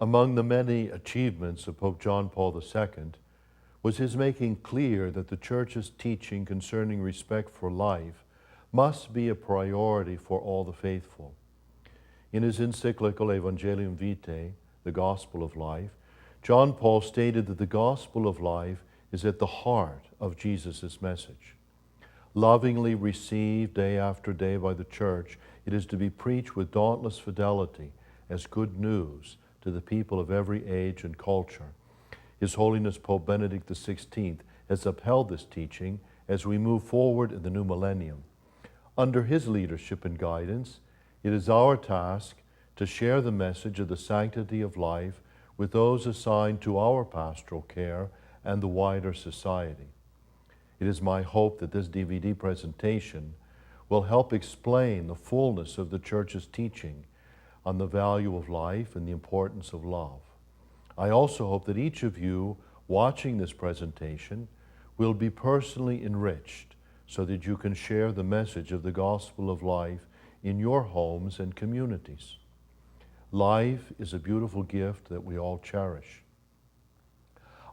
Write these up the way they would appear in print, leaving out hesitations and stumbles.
Among the many achievements of Pope John Paul II was his making clear that the Church's teaching concerning respect for life must be a priority for all the faithful. In his encyclical Evangelium Vitae, the Gospel of Life, John Paul stated that the Gospel of Life is at the heart of Jesus' message. Lovingly received day after day by the Church, it is to be preached with dauntless fidelity as good news to the people of every age and culture. His Holiness Pope Benedict XVI has upheld this teaching as we move forward in the new millennium. Under his leadership and guidance, it is our task to share the message of the sanctity of life with those assigned to our pastoral care and the wider society. It is my hope that this DVD presentation will help explain the fullness of the Church's teaching on the value of life and the importance of love. I also hope that each of you watching this presentation will be personally enriched so that you can share the message of the gospel of life in your homes and communities. Life is a beautiful gift that we all cherish.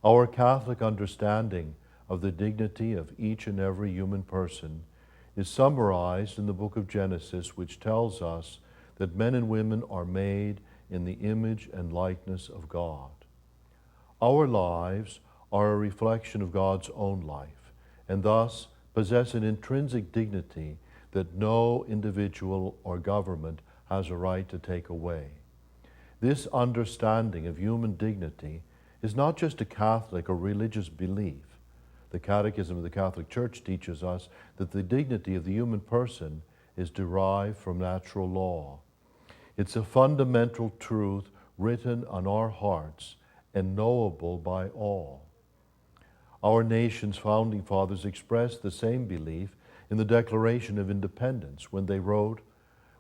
Our Catholic understanding of the dignity of each and every human person is summarized in the book of Genesis, which tells us that men and women are made in the image and likeness of God. Our lives are a reflection of God's own life, and thus possess an intrinsic dignity that no individual or government has a right to take away. This understanding of human dignity is not just a Catholic or religious belief. The Catechism of the Catholic Church teaches us that the dignity of the human person is derived from natural law. It's a fundamental truth written on our hearts and knowable by all. Our nation's founding fathers expressed the same belief in the Declaration of Independence when they wrote,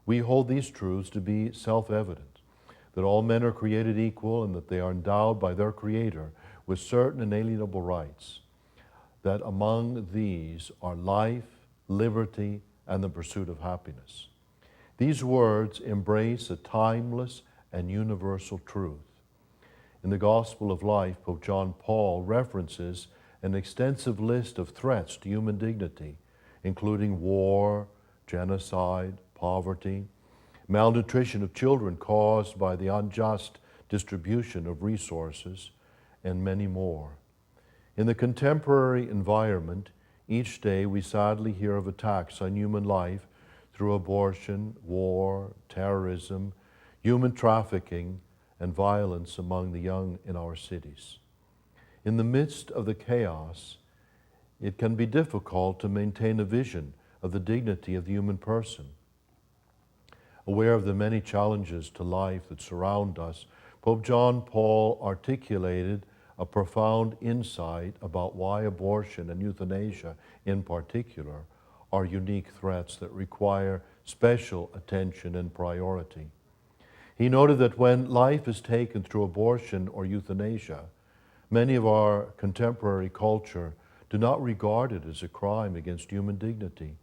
"We hold these truths to be self-evident, that all men are created equal and that they are endowed by their Creator with certain inalienable rights, that among these are life, liberty, and the pursuit of happiness." These words embrace a timeless and universal truth. In the Gospel of Life, Pope John Paul references an extensive list of threats to human dignity, including war, genocide, poverty, malnutrition of children caused by the unjust distribution of resources, and many more. In the contemporary environment, each day we sadly hear of attacks on human life through abortion, war, terrorism, human trafficking, and violence among the young in our cities. In the midst of the chaos, it can be difficult to maintain a vision of the dignity of the human person. Aware of the many challenges to life that surround us, Pope John Paul articulated a profound insight about why abortion and euthanasia in particular are unique threats that require special attention and priority. He noted that when life is taken through abortion or euthanasia, many of our contemporary culture do not regard it as a crime against human dignity.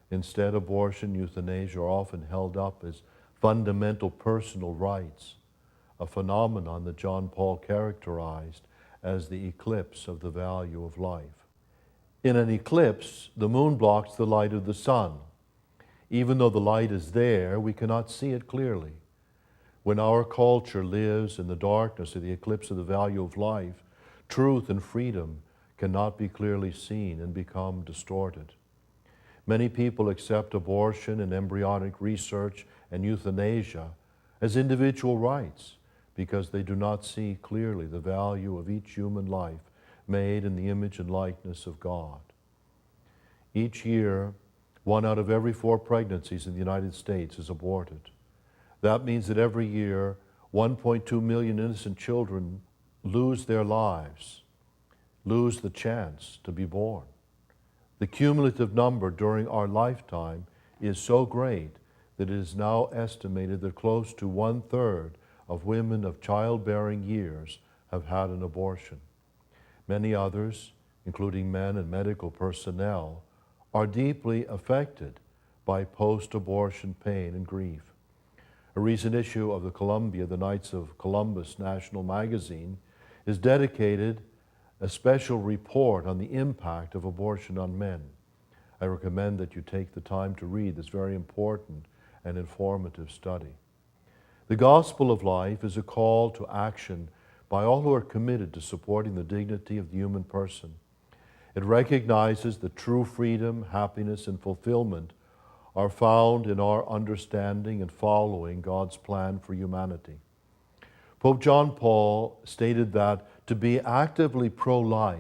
Instead, abortion and euthanasia are often held up as fundamental personal rights, a phenomenon that John Paul characterized as the eclipse of the value of life. In an eclipse, the moon blocks the light of the sun. Even though the light is there, we cannot see it clearly. When our culture lives in the darkness of the eclipse of the value of life, truth and freedom cannot be clearly seen and become distorted. Many people accept abortion and embryonic research and euthanasia as individual rights because they do not see clearly the value of each human life made in the image and likeness of God. Each year, 1 out of every 4 pregnancies in the United States is aborted. That means that every year, 1.2 million innocent children lose their lives, lose the chance to be born. The cumulative number during our lifetime is so great that it is now estimated that close to 1/3 of women of childbearing years have had an abortion. Many others, including men and medical personnel, are deeply affected by post-abortion pain and grief. A recent issue of the Columbia, the Knights of Columbus National Magazine, is dedicated a special report on the impact of abortion on men. I recommend that you take the time to read this very important and informative study. The Gospel of Life is a call to action by all who are committed to supporting the dignity of the human person. It recognizes that true freedom, happiness, and fulfillment are found in our understanding and following God's plan for humanity. Pope John Paul stated that to be actively pro-life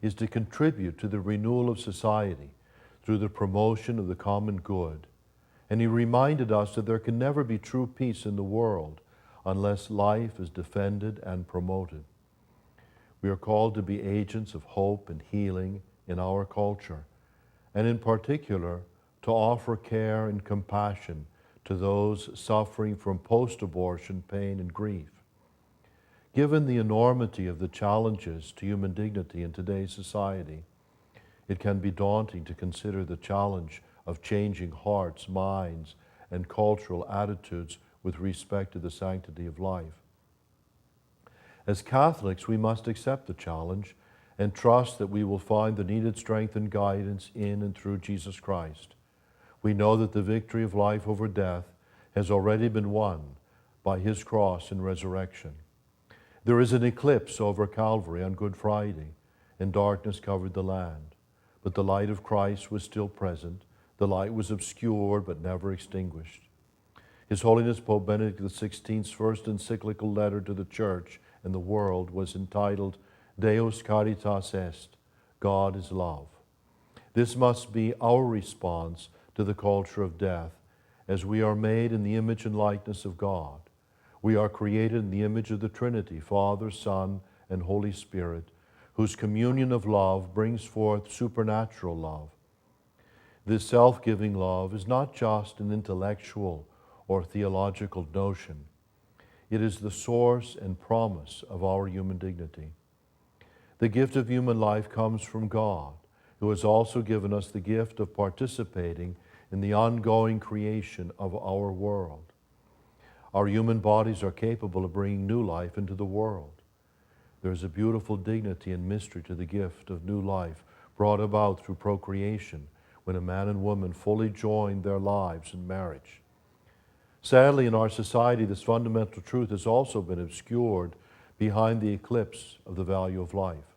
is to contribute to the renewal of society through the promotion of the common good. And he reminded us that there can never be true peace in the world unless life is defended and promoted. We are called to be agents of hope and healing in our culture, and in particular, to offer care and compassion to those suffering from post-abortion pain and grief. Given the enormity of the challenges to human dignity in today's society, it can be daunting to consider the challenge of changing hearts, minds, and cultural attitudes with respect to the sanctity of life. As Catholics, we must accept the challenge and trust that we will find the needed strength and guidance in and through Jesus Christ. We know that the victory of life over death has already been won by His cross and resurrection. There is an eclipse over Calvary on Good Friday, and darkness covered the land. But the light of Christ was still present. The light was obscured but never extinguished. His Holiness Pope Benedict XVI's first encyclical letter to the Church and the world was entitled Deus Caritas Est, God is love. This must be our response to the culture of death, as we are made in the image and likeness of God. We are created in the image of the Trinity, Father, Son, and Holy Spirit, whose communion of love brings forth supernatural love. This self-giving love is not just an intellectual or theological notion. It is the source and promise of our human dignity. The gift of human life comes from God, who has also given us the gift of participating in the ongoing creation of our world. Our human bodies are capable of bringing new life into the world. There is a beautiful dignity and mystery to the gift of new life brought about through procreation when a man and woman fully join their lives in marriage. Sadly, in our society, this fundamental truth has also been obscured behind the eclipse of the value of life.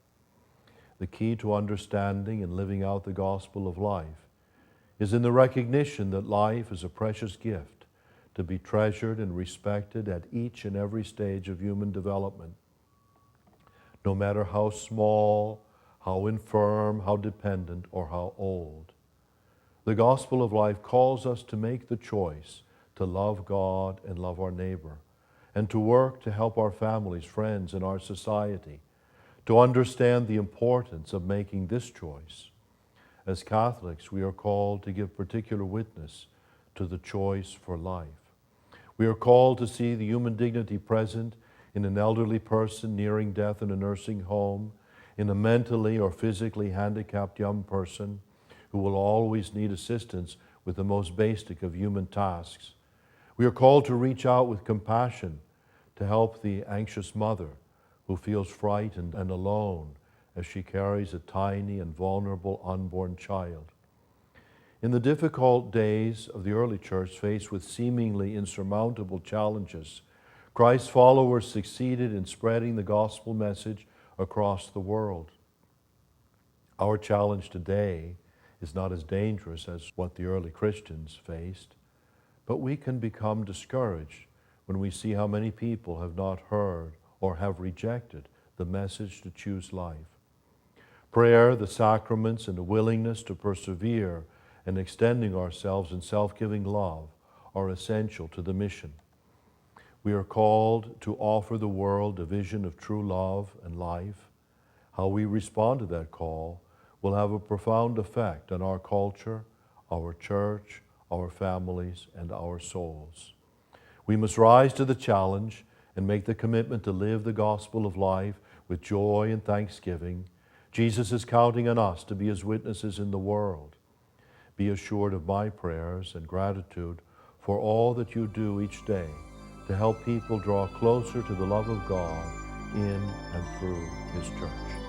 The key to understanding and living out the gospel of life is in the recognition that life is a precious gift to be treasured and respected at each and every stage of human development. No matter how small, how infirm, how dependent, or how old. The gospel of life calls us to make the choice to love God and love our neighbor, and to work to help our families, friends, and our society to understand the importance of making this choice. As Catholics, we are called to give particular witness to the choice for life. We are called to see the human dignity present in an elderly person nearing death in a nursing home, in a mentally or physically handicapped young person who will always need assistance with the most basic of human tasks. We are called to reach out with compassion to help the anxious mother who feels frightened and alone as she carries a tiny and vulnerable unborn child. In the difficult days of the early church, faced with seemingly insurmountable challenges, Christ's followers succeeded in spreading the gospel message across the world. Our challenge today is not as dangerous as what the early Christians faced, but we can become discouraged when we see how many people have not heard or have rejected the message to choose life. Prayer, the sacraments, and the willingness to persevere in extending ourselves in self-giving love are essential to the mission. We are called to offer the world a vision of true love and life. How we respond to that call will have a profound effect on our culture, our church, our families, and our souls. We must rise to the challenge and make the commitment to live the gospel of life with joy and thanksgiving, Jesus is counting on us to be his witnesses in the world. Be assured of my prayers and gratitude for all that you do each day to help people draw closer to the love of God in and through his church.